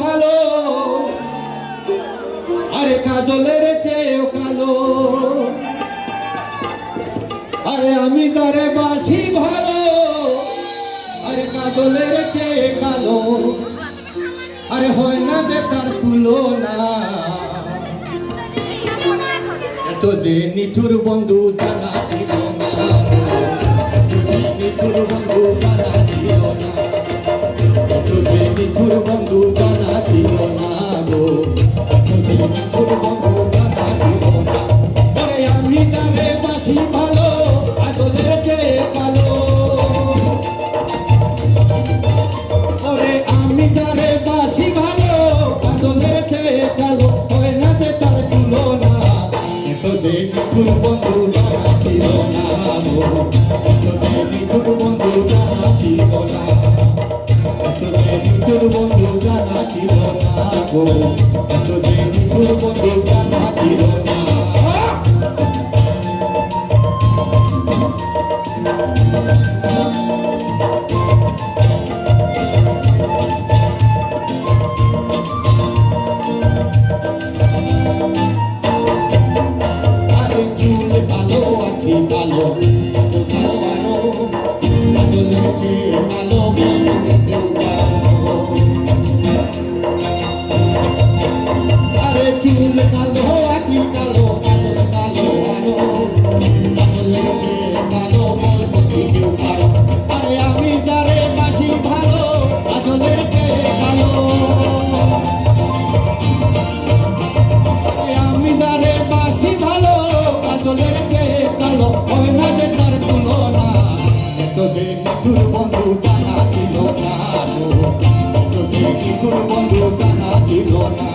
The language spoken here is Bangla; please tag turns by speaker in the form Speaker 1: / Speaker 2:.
Speaker 1: ভালো, আরে কাজলের চেয়েও কালো। আরে আমি যারে বাসি ভালো, আরে কাজলের চেয়ে কালো। আরে হয় না যে তার তুলনা, এত যে নিঠুর বন্ধু জানা ছিল না, নিঠুর বন্ধু জানা ছিল না, এত যে নিঠুর বন্ধু জানা ছিল না গো, নিঠুর বন্ধু জানা ছিল না। আরে আমি যারে বাসি ভালো, কাজলের চেয়ে কালো। ওরে আমি যারে বাসি ভালো, কাজলের চেয়ে কালো। হয় না যে তার তুলনা, এত যে নিঠুর বন্ধু জানা ছিল না গো, এত যে নিঠুর বন্ধু জানা ছিল না, এত যে নিঠুর বন্ধু জানা ছিল না গো, এত যে নিঠুর বন্ধু জানা ছিল না। আরে চুল কালো আখি কালো, এত কালো আলো, কাজলের চেয়ে কালো বন্ধু কেউ কালো। আরে চুল কালো আখি কালো, কাজল কালো আলো, কাজলের চেয়ে কালো বন্ধু কেউ কালো। আরে আমি যারে বাসি ভালো, কাজলের চেয়ে কালো। আমি যারে বাসি ভালো, কাজলের চেয়ে কালো। হয় না যে তার তুলনা, এত যে নিঠুর বন্ধু জানা ছিল না গো, এত যে নিঠুর বন্ধু জানা ছিল না।